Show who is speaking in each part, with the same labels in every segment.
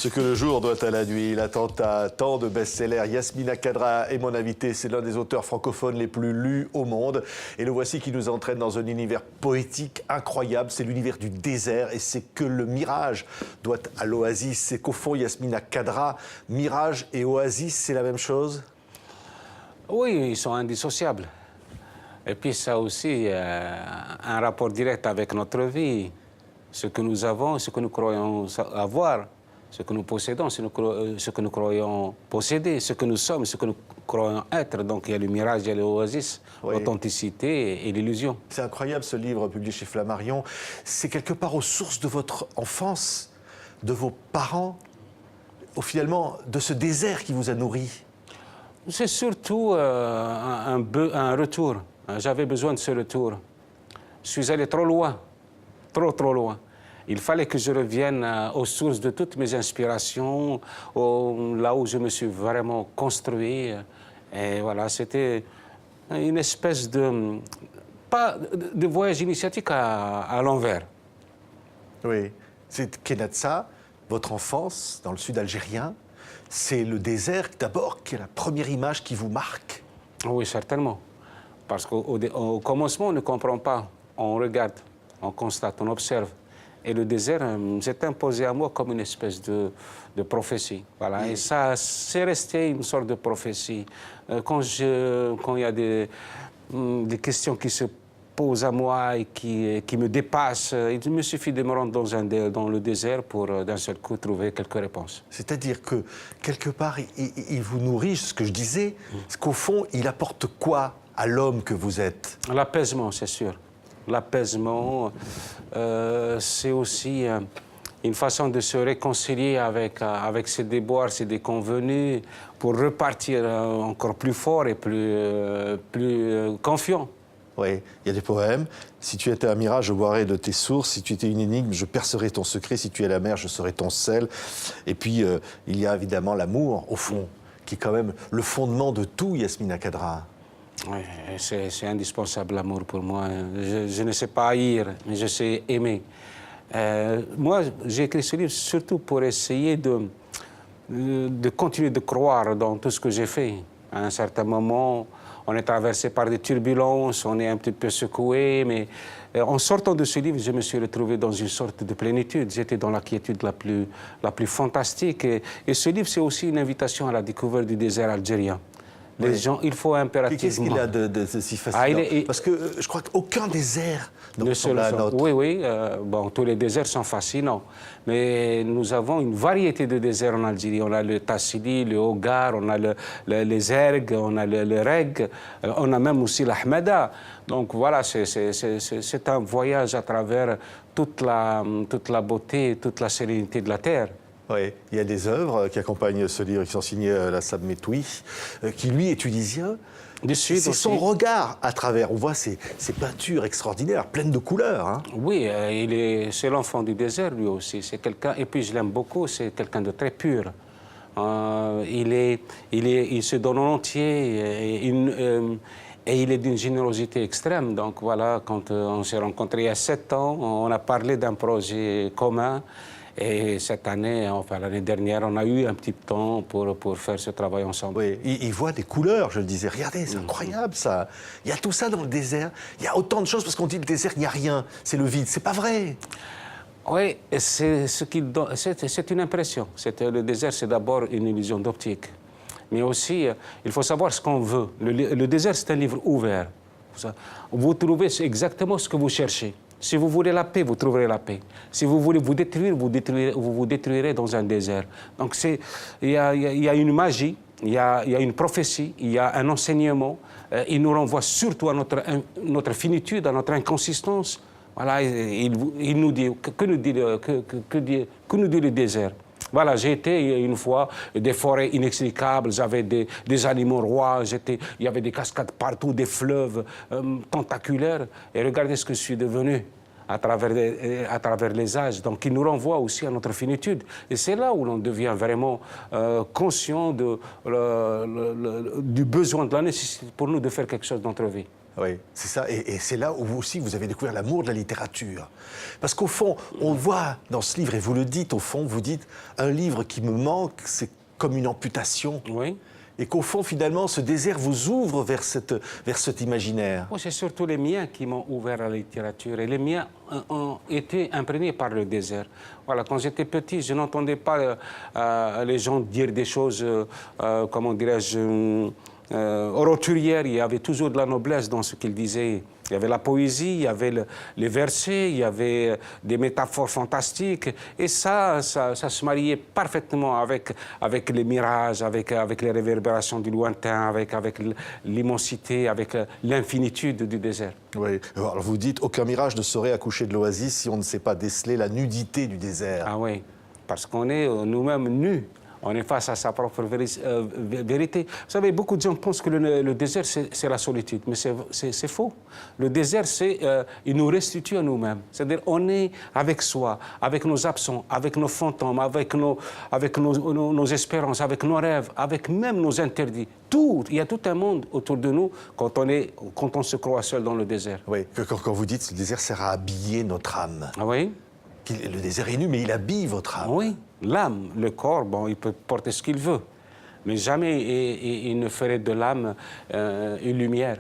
Speaker 1: Ce que le jour doit à la nuit, l'attentat, tant de best-sellers. Yasmina Khadra est mon invité, c'est l'un des auteurs francophones les plus lus au monde. Et le voici qui nous entraîne dans un univers poétique incroyable, c'est l'univers du désert. Et c'est que le mirage doit à l'oasis. C'est qu'au fond, Yasmina Khadra, mirage et oasis, c'est la même chose?
Speaker 2: Oui, ils sont indissociables. Et puis ça aussi, un rapport direct avec notre vie. Ce que nous avons, ce que nous croyons avoir, ce que nous possédons, ce que nous croyons posséder, ce que nous sommes, ce que nous croyons être. Donc il y a le mirage, il y a l'oasis,
Speaker 1: Oui.
Speaker 2: L'authenticité et l'illusion.
Speaker 1: C'est incroyable ce livre publié chez Flammarion. C'est quelque part aux sources de votre enfance, de vos parents, finalement de ce désert qui vous a nourri.
Speaker 2: C'est surtout un retour. J'avais besoin de ce retour. Je suis allé trop loin, trop loin. Il fallait que je revienne aux sources de toutes mes inspirations, là où je me suis vraiment construit. Et voilà, c'était une espèce de, pas de voyage initiatique à l'envers.
Speaker 1: Oui, c'est Kenatsa, votre enfance dans le sud algérien. C'est le désert d'abord qui est la première image qui vous marque.
Speaker 2: Oui, certainement. Parce qu'au commencement, on ne comprend pas. On regarde, on constate, on observe. Et le désert s'est imposé à moi comme une espèce de prophétie. Voilà. Et ça, c'est resté une sorte de prophétie. Quand il y a des questions qui se posent à moi et qui me dépassent, il me suffit de me rendre dans le désert pour d'un seul coup trouver quelques réponses.
Speaker 1: C'est-à-dire que, quelque part, il vous nourrit, ce que je disais, qu'au fond, il apporte quoi à l'homme que vous êtes?
Speaker 2: L'apaisement, c'est sûr. L'apaisement, c'est aussi une façon de se réconcilier avec ses déboires, ses déconvenus, pour repartir encore plus fort et plus confiant.
Speaker 1: Oui, il y a des poèmes. Si tu étais un mirage, je boirais de tes sources. Si tu étais une énigme, je percerais ton secret. Si tu es la mer, je serais ton sel. Et puis, il y a évidemment l'amour, au fond, qui est quand même le fondement de tout, Yasmina Khadra.
Speaker 2: Oui, c'est indispensable, l'amour, pour moi. Je ne sais pas haïr, mais je sais aimer. Moi, j'ai écrit ce livre surtout pour essayer de continuer de croire dans tout ce que j'ai fait. À un certain moment, on est traversé par des turbulences, on est un petit peu secoué, mais en sortant de ce livre, je me suis retrouvé dans une sorte de plénitude. J'étais dans la quiétude la plus fantastique. Et ce livre, c'est aussi une invitation à la découverte du désert algérien. Les gens, il faut impérativement...
Speaker 1: Qu'est-ce qu'il a de si fascinant? Parce que je crois qu'aucun désert ne ressemble à un autre.
Speaker 2: Oui, bon, tous les déserts sont fascinants. Mais nous avons une variété de déserts en Algérie. On a le Tassili, le Hogar, on a les Ergues, on a le Reg, on a même aussi l'Ahmada. Donc voilà, c'est un voyage à travers toute la beauté, toute la sérénité de la terre.
Speaker 1: Oui, il y a des œuvres qui accompagnent ce livre, qui sont signées Lassab Metoui, qui lui est tunisien. C'est son regard à travers. On voit ces peintures extraordinaires, pleines de couleurs. Hein.
Speaker 2: Oui, c'est l'enfant du désert, lui aussi. C'est quelqu'un, et puis je l'aime beaucoup, c'est quelqu'un de très pur. Il se donne en entier. Et il est d'une générosité extrême. Donc voilà, quand on s'est rencontrés il y a 7 ans, on a parlé d'un projet commun. Et cette année, enfin l'année dernière, on a eu un petit temps pour faire ce travail ensemble.
Speaker 1: Oui, il voit des couleurs, je le disais. Regardez, c'est incroyable ça. Il y a tout ça dans le désert. Il y a autant de choses, parce qu'on dit le désert, il n'y a rien. C'est le vide. C'est pas vrai.
Speaker 2: Oui, c'est une impression. Le désert, c'est d'abord une illusion d'optique. Mais aussi, il faut savoir ce qu'on veut. Le désert, c'est un livre ouvert. Vous trouvez exactement ce que vous cherchez. Si vous voulez la paix, vous trouverez la paix. Si vous voulez vous détruire, vous vous détruirez dans un désert. Donc il y a une magie, il y a une prophétie, il y a un enseignement. Il nous renvoie surtout à notre finitude, à notre inconsistance. Voilà, il nous dit, que nous dit le désert? Voilà, j'ai été une fois des forêts inextricables, j'avais des animaux rois, il y avait des cascades partout, des fleuves tentaculaires. Et regardez ce que je suis devenu à travers les âges. Donc il nous renvoie aussi à notre finitude. Et c'est là où l'on devient vraiment conscient du besoin, de la nécessité pour nous de faire quelque chose dans notre vie.
Speaker 1: Oui, c'est ça. Et c'est là où aussi vous avez découvert l'amour de la littérature. Parce qu'au fond, on voit dans ce livre, et vous le dites, au fond, vous dites, un livre qui me manque, c'est comme une amputation.
Speaker 2: Oui.
Speaker 1: Et qu'au fond, finalement, ce désert vous ouvre vers cet imaginaire.
Speaker 2: Moi, c'est surtout les miens qui m'ont ouvert à la littérature. Et les miens ont été imprégnés par le désert. Voilà, quand j'étais petit, je n'entendais pas les gens dire des choses, comment dirais-je, roturières. Il y avait toujours de la noblesse dans ce qu'ils disaient. Il y avait la poésie, il y avait les versets, il y avait des métaphores fantastiques. Et ça se mariait parfaitement avec les mirages, avec les réverbérations du lointain, avec l'immensité, avec l'infinitude du désert.
Speaker 1: Oui. Alors vous dites, aucun mirage ne saurait accoucher de l'oasis si on ne sait pas déceler la nudité du désert.
Speaker 2: Ah oui, parce qu'on est nous-mêmes nus. On est face à sa propre vérité. Vous savez, beaucoup de gens pensent que le désert, c'est la solitude, mais c'est faux. Le désert, il nous restitue à nous-mêmes. C'est-à-dire, on est avec soi, avec nos absents, avec nos fantômes, avec nos espérances, avec nos rêves, avec même nos interdits. Tout, il y a tout un monde autour de nous quand on se croit seul dans le désert.
Speaker 1: Oui, quand vous dites que le désert sert à habiller notre âme.
Speaker 2: Ah oui?
Speaker 1: Le désert est nu, mais il habille votre âme.
Speaker 2: Oui, l'âme, le corps, bon, il peut porter ce qu'il veut. Mais jamais il ne ferait de l'âme une lumière.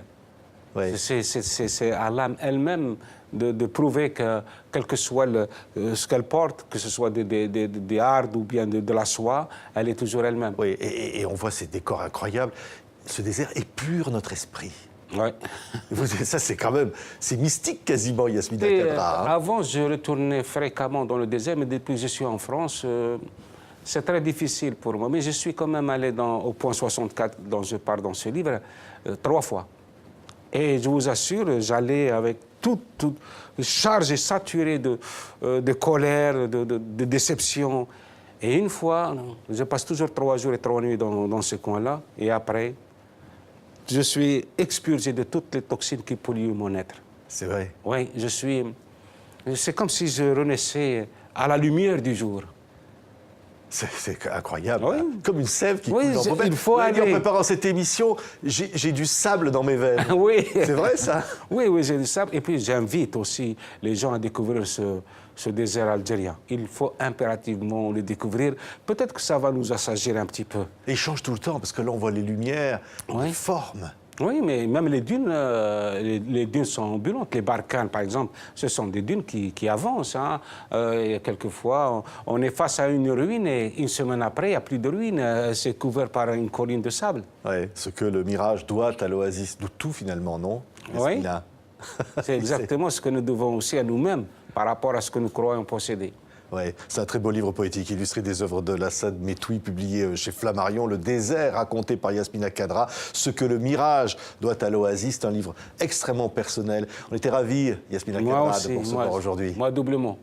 Speaker 1: Oui.
Speaker 2: C'est à l'âme elle-même de prouver que, quel que soit ce qu'elle porte, que ce soit des hardes ou bien de la soie, elle est toujours elle-même.
Speaker 1: Oui, et on voit ces décors incroyables. Ce désert épure notre esprit.
Speaker 2: Ouais.
Speaker 1: Ça, c'est quand même... C'est mystique quasiment, Yasmina Khadra. Hein.
Speaker 2: Avant, je retournais fréquemment dans le désert, mais depuis que je suis en France, c'est très difficile pour moi. Mais je suis quand même allé au point 64 dont je parle dans ce livre 3 fois. Et je vous assure, j'allais avec toute charge saturée de colère, de déception. Et une fois, je passe toujours 3 jours et 3 nuits dans ce coin-là. Et après, je suis expurgé de toutes les toxines qui polluent mon être.
Speaker 1: C'est vrai.
Speaker 2: Oui, c'est comme si je renaissais à la lumière du jour.
Speaker 1: C'est incroyable.
Speaker 2: Oui.
Speaker 1: Hein. Comme une sève qui
Speaker 2: Oui,
Speaker 1: coule dans vos veines.
Speaker 2: il faut aller.
Speaker 1: En préparant cette émission, j'ai du sable dans mes veines.
Speaker 2: Oui.
Speaker 1: C'est vrai, ça?
Speaker 2: Oui, j'ai du sable. Et puis, j'invite aussi les gens à découvrir ce désert algérien. Il faut impérativement le découvrir. Peut-être que ça va nous assagir un petit peu.
Speaker 1: Et il change tout le temps, parce que là, on voit les lumières, les formes.
Speaker 2: Oui, mais même les dunes sont ambulantes. Les Barkhane, par exemple, ce sont des dunes qui avancent. Hein. Quelquefois, on est face à une ruine et une semaine après, il n'y a plus de ruine. C'est couvert par une colline de sable.
Speaker 1: Oui, ce que le mirage doit à l'oasis de tout, finalement, non?
Speaker 2: Oui, c'est exactement ce que nous devons aussi à nous-mêmes par rapport à ce que nous croyons posséder.
Speaker 1: Oui, c'est un très beau livre poétique illustré des œuvres de Lassad Metoui, publié chez Flammarion, Le désert, raconté par Yasmina Khadra, Ce que le mirage doit à l'oasis. C'est un livre extrêmement personnel. On était ravis, Yasmina Khadra, de vous recevoir aujourd'hui.
Speaker 2: Moi, doublement.